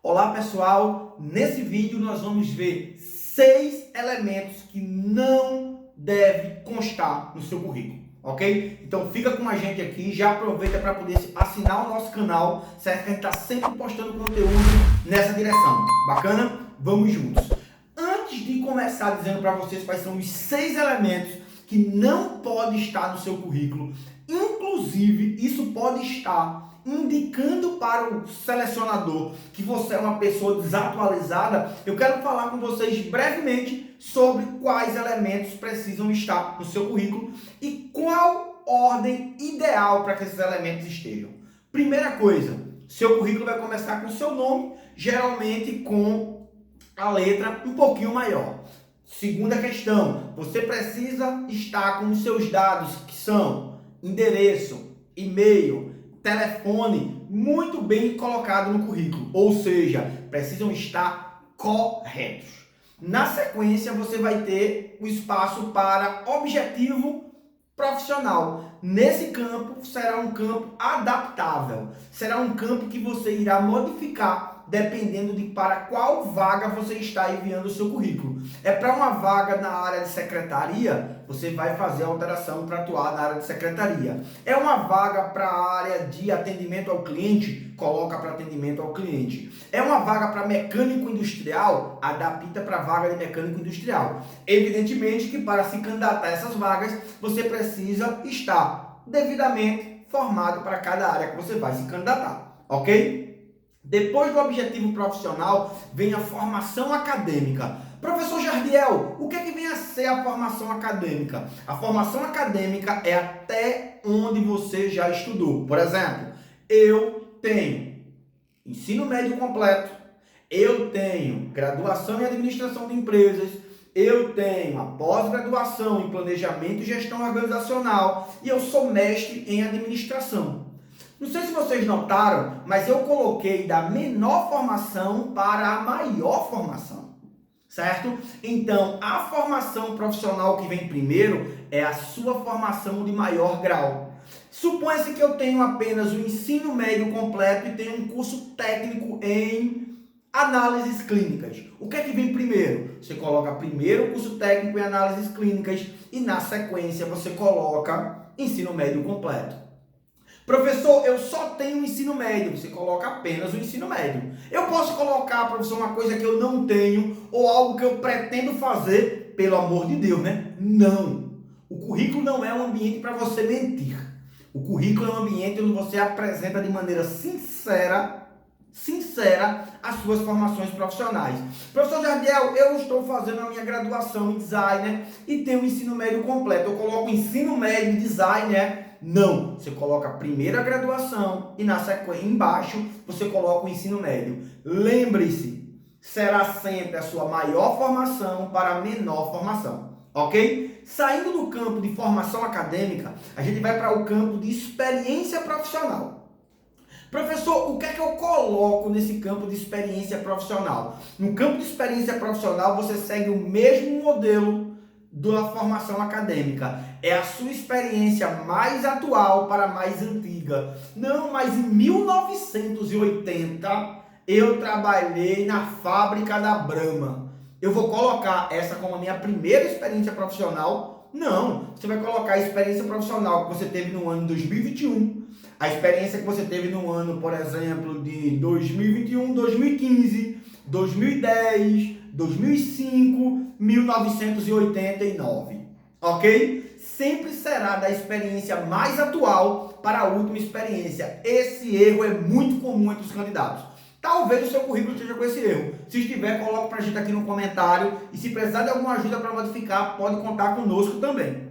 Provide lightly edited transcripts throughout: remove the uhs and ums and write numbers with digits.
Olá pessoal, nesse vídeo nós vamos ver 6 elementos que não deve constar no seu currículo, ok? Então fica com a gente aqui, já aproveita para poder assinar o nosso canal, certo? Que a gente está sempre postando conteúdo nessa direção, bacana? Vamos juntos. Antes de começar dizendo para vocês quais são os 6 elementos que não pode estar no seu currículo, inclusive isso pode estar indicando para o selecionador que você é uma pessoa desatualizada, eu quero falar com vocês brevemente sobre quais elementos precisam estar no seu currículo e qual ordem ideal para que esses elementos estejam. Primeira coisa, seu currículo vai começar com o seu nome, geralmente com a letra um pouquinho maior. Segunda questão, você precisa estar com os seus dados, que são endereço, e-mail, telefone, muito bem colocado no currículo, ou seja, precisam estar corretos. Na sequência, você vai ter o espaço para objetivo profissional. Nesse campo, será um campo adaptável, será um campo que você irá modificar dependendo de para qual vaga você está enviando o seu currículo. É para uma vaga na área de secretaria, você vai fazer a alteração para atuar na área de secretaria. É uma vaga para a área de atendimento ao cliente, coloca para atendimento ao cliente. É uma vaga para mecânico industrial, adapta para a vaga de mecânico industrial. Evidentemente que para se candidatar a essas vagas, você precisa estar devidamente formado para cada área que você vai se candidatar, ok? Depois do objetivo profissional, vem a formação acadêmica. Professor Jardiel, o que é que vem a ser a formação acadêmica? A formação acadêmica é até onde você já estudou. Por exemplo, eu tenho ensino médio completo, eu tenho graduação em administração de empresas, eu tenho a pós-graduação em planejamento e gestão organizacional e eu sou mestre em administração. Não sei se vocês notaram, mas eu coloquei da menor formação para a maior formação, certo? Então, a formação profissional que vem primeiro é a sua formação de maior grau. Suponha-se que eu tenho apenas o ensino médio completo e tenho um curso técnico em análises clínicas. O que é que vem primeiro? Você coloca primeiro o curso técnico em análises clínicas e na sequência você coloca ensino médio completo. Professor, eu só tenho o ensino médio. Você coloca apenas o ensino médio. Eu posso colocar, professor, uma coisa que eu não tenho ou algo que eu pretendo fazer, pelo amor de Deus, né? Não. O currículo não é um ambiente para você mentir. O currículo é um ambiente onde você apresenta de maneira sincera as suas formações profissionais. Professor Jardiel, eu estou fazendo a minha graduação em designer e tenho o ensino médio completo. Eu coloco ensino médio em designer. Não, você coloca a primeira graduação e na sequência embaixo você coloca o ensino médio. Lembre-se, será sempre a sua maior formação para a menor formação, ok? Saindo do campo de formação acadêmica, a gente vai para o campo de experiência profissional. Professor, o que é que eu coloco nesse campo de experiência profissional? No campo de experiência profissional você segue o mesmo modelo da formação acadêmica. É a sua experiência mais atual para a mais antiga. Não, mas em 1980 eu trabalhei na fábrica da Brahma. Eu vou colocar essa como a minha primeira experiência profissional? Não, você vai colocar a experiência profissional que você teve no ano 2021, a experiência que você teve no ano, por exemplo, de 2021, 2015, 2010, 2005, 1989, ok? Sempre será da experiência mais atual para a última experiência. Esse erro é muito comum entre os candidatos. Talvez o seu currículo esteja com esse erro. Se estiver, coloque para a gente aqui no comentário. E se precisar de alguma ajuda para modificar, pode contar conosco também.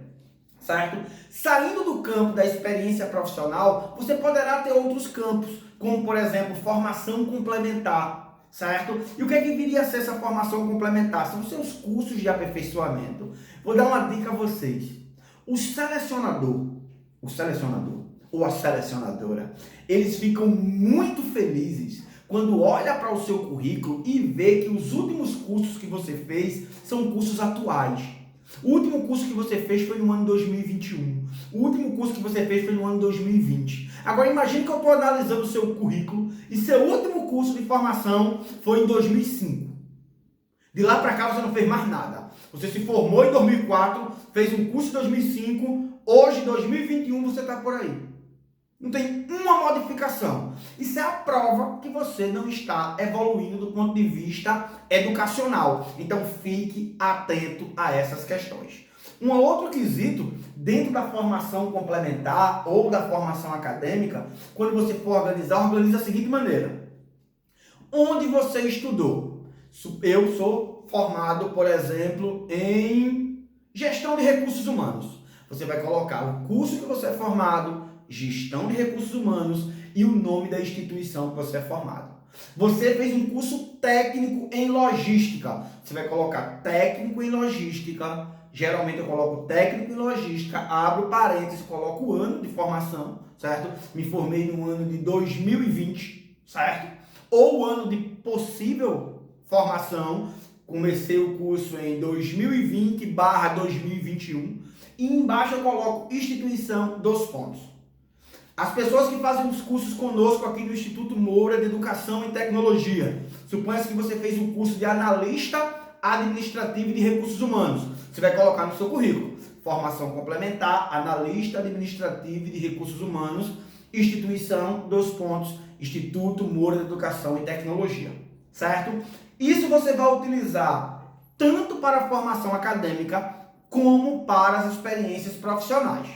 Certo? Saindo do campo da experiência profissional, você poderá ter outros campos, como por exemplo, formação complementar, certo? E o que é que viria a ser essa formação complementar? São os seus cursos de aperfeiçoamento. Vou dar uma dica a vocês. O selecionador ou a selecionadora, eles ficam muito felizes quando olha para o seu currículo e vê que os últimos cursos que você fez são cursos atuais. O último curso que você fez foi no ano 2021. O último curso que você fez foi no ano 2020. Agora imagine que eu estou analisando o seu currículo e seu último curso de formação foi em 2005. De lá para cá você não fez mais nada. Você se formou em 2004, fez um curso em 2005, hoje, em 2021, você está por aí. Não tem uma modificação. Isso é a prova que você não está evoluindo do ponto de vista educacional. Então fique atento a essas questões. Um outro quesito, dentro da formação complementar ou da formação acadêmica, quando você for organizar, organiza da seguinte maneira. Onde você estudou? Eu sou formado, por exemplo, em gestão de recursos humanos. Você vai colocar o curso que você é formado, gestão de recursos humanos e o nome da instituição que você é formado. Você fez um curso técnico em logística. Você vai colocar técnico em logística. Geralmente eu coloco técnico em logística, abro parênteses, coloco o ano de formação, certo? Me formei no ano de 2020, certo? Ou o ano de possível formação, comecei o curso em 2020/2021 e embaixo eu coloco instituição, 2 pontos. As pessoas que fazem os cursos conosco aqui no Instituto Moura de Educação e Tecnologia, suponha que você fez um curso de analista administrativo de recursos humanos. Você vai colocar no seu currículo, formação complementar, analista administrativo de recursos humanos, instituição, 2 pontos, Instituto Moura de Educação e Tecnologia, certo? Isso você vai utilizar tanto para a formação acadêmica como para as experiências profissionais.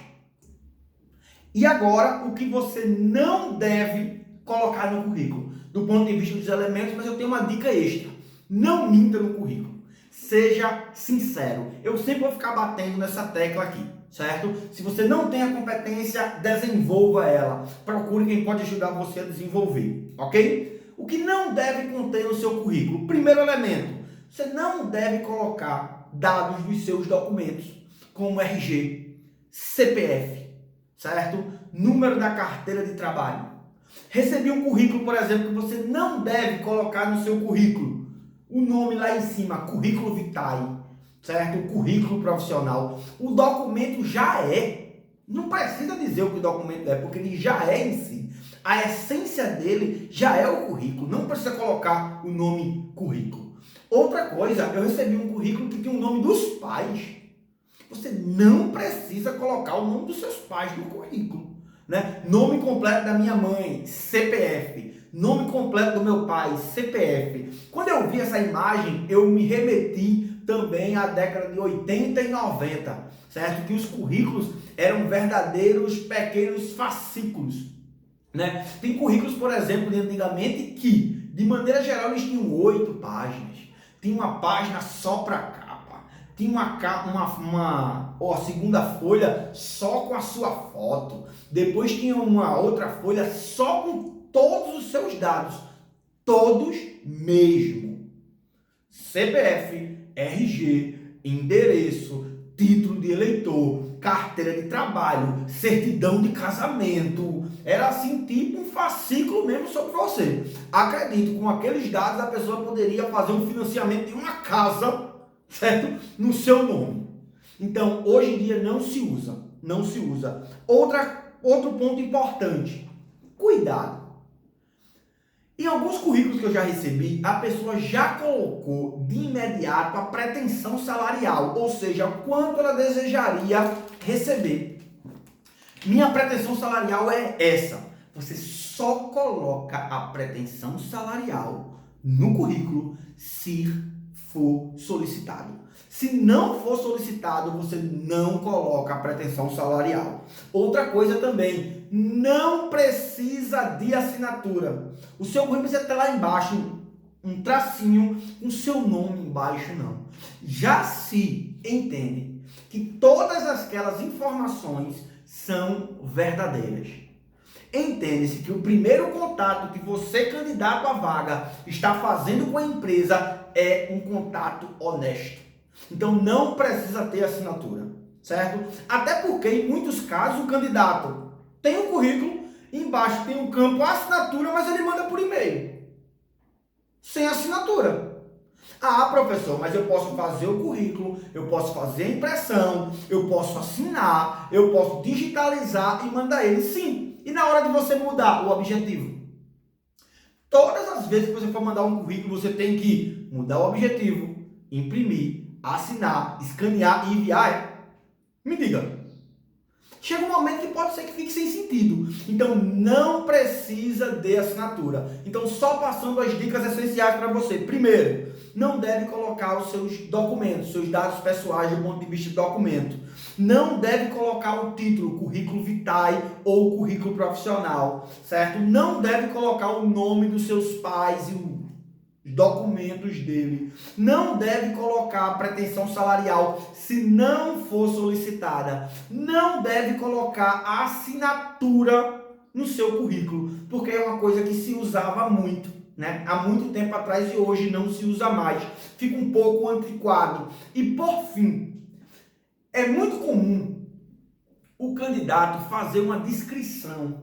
E agora, o que você não deve colocar no currículo, do ponto de vista dos elementos, mas eu tenho uma dica extra. Não minta no currículo. Seja sincero. Eu sempre vou ficar batendo nessa tecla aqui, certo? Se você não tem a competência, desenvolva ela. Procure quem pode ajudar você a desenvolver, ok? O que não deve conter no seu currículo? Primeiro elemento, você não deve colocar dados dos seus documentos, como RG, CPF, certo? Número da carteira de trabalho. Recebi um currículo, por exemplo, que você não deve colocar no seu currículo. O nome lá em cima, currículo vitae, certo? O currículo profissional. O documento já é. Não precisa dizer o que o documento é, porque ele já é em si. A essência dele já é o currículo. Não precisa colocar o nome currículo. Outra coisa, eu recebi um currículo que tem o nome dos pais. Você não precisa colocar o nome dos seus pais no currículo, né? Nome completo da minha mãe, CPF. Nome completo do meu pai, CPF. Quando eu vi essa imagem, eu me remeti também à década de 80 e 90, certo? Que os currículos eram verdadeiros pequenos fascículos, né? Tem currículos, por exemplo, de antigamente que, de maneira geral, eles tinham 8 páginas. Tinha uma página só para capa. Tinha uma segunda folha só com a sua foto. Depois tinha uma outra folha só com todos os seus dados. Todos mesmo. CPF, RG, endereço, título de eleitor, carteira de trabalho, certidão de casamento. Era assim, tipo um fascículo mesmo sobre você. Acredito, com aqueles dados a pessoa poderia fazer um financiamento de uma casa, certo? No seu nome. Então, hoje em dia não se usa. Não se usa. Outro ponto importante. Cuidado. Em alguns currículos que eu já recebi, a pessoa já colocou de imediato a pretensão salarial, ou seja, quanto ela desejaria receber. Minha pretensão salarial é essa. Você só coloca a pretensão salarial no currículo se for solicitado. Se não for solicitado, você não coloca a pretensão salarial. Outra coisa também, não precisa de assinatura. O seu currículo precisa ter lá embaixo um tracinho com seu nome embaixo, não. Já se entende que todas aquelas informações são verdadeiras. Entende-se que o primeiro contato que você, candidato à vaga, está fazendo com a empresa é um contato honesto. Então não precisa ter assinatura, certo? Até porque em muitos casos o candidato tem um currículo, embaixo tem um campo assinatura, mas ele manda por e-mail, sem assinatura. Ah, professor, mas eu posso fazer o currículo, eu posso fazer a impressão, eu posso assinar, eu posso digitalizar e mandar ele. Sim. E na hora de você mudar o objetivo? Todas as vezes que você for mandar um currículo, você tem que mudar o objetivo, imprimir, assinar, escanear e enviar. Me diga. Chega um momento que pode ser que fique sem sentido. Então, não precisa de assinatura. Então, só passando as dicas essenciais para você. Primeiro, não deve colocar os seus documentos, seus dados pessoais do ponto de vista de documento. Não deve colocar o título, currículo vitae ou currículo profissional, certo? Não deve colocar o nome dos seus pais e os documentos dele. Não deve colocar pretensão salarial se não for solicitada. Não deve colocar a assinatura no seu currículo, porque é uma coisa que se usava muito, né? Há muito tempo atrás e hoje não se usa mais. Fica um pouco antiquado. E por fim, é muito comum o candidato fazer uma descrição,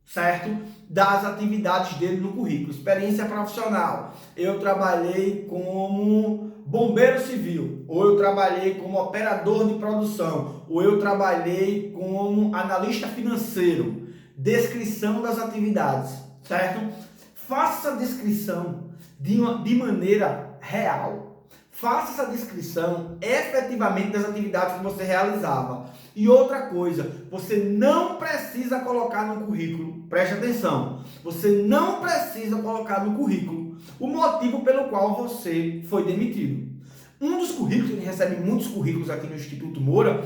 certo? Das atividades dele no currículo. Experiência profissional. Eu trabalhei como bombeiro civil, ou eu trabalhei como operador de produção, ou eu trabalhei como analista financeiro. Descrição das atividades, certo? Faça essa descrição de maneira real. Faça essa descrição efetivamente das atividades que você realizava. E outra coisa, você não precisa colocar no currículo, preste atenção, você não precisa colocar no currículo o motivo pelo qual você foi demitido. Um dos currículos, ele recebe muitos currículos aqui no Instituto Moura.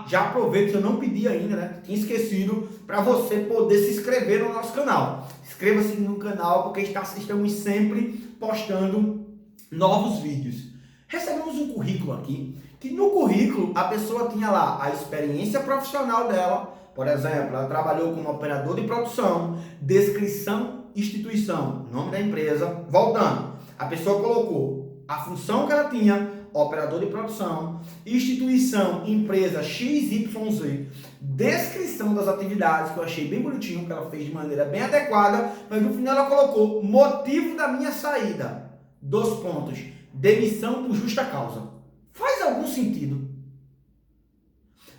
Já aproveito que eu não pedi ainda, né? Tinha esquecido, para você poder se inscrever no nosso canal. Inscreva-se no canal, porque estamos sempre postando novos vídeos. Recebemos um currículo aqui, que no currículo a pessoa tinha lá a experiência profissional dela, por exemplo, ela trabalhou como operador de produção, descrição, instituição, nome da empresa. Voltando, a pessoa colocou a função que ela tinha, operador de produção, instituição, empresa XYZ, descrição das atividades, que eu achei bem bonitinho, que ela fez de maneira bem adequada, mas no final ela colocou motivo da minha saída, 2 pontos, demissão por justa causa. Faz algum sentido?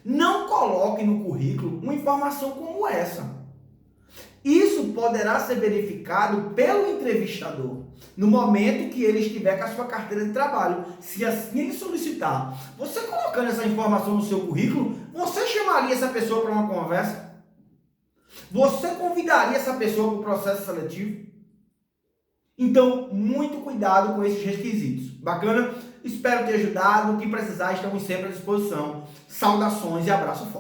Não coloque no currículo uma informação como essa. Isso poderá ser verificado pelo entrevistador no momento que ele estiver com a sua carteira de trabalho. Se assim ele solicitar, você colocando essa informação no seu currículo, você chamaria essa pessoa para uma conversa? Você convidaria essa pessoa para o processo seletivo? Então, muito cuidado com esses requisitos. Bacana? Espero ter ajudado. O que precisar, estamos sempre à disposição. Saudações e abraço forte.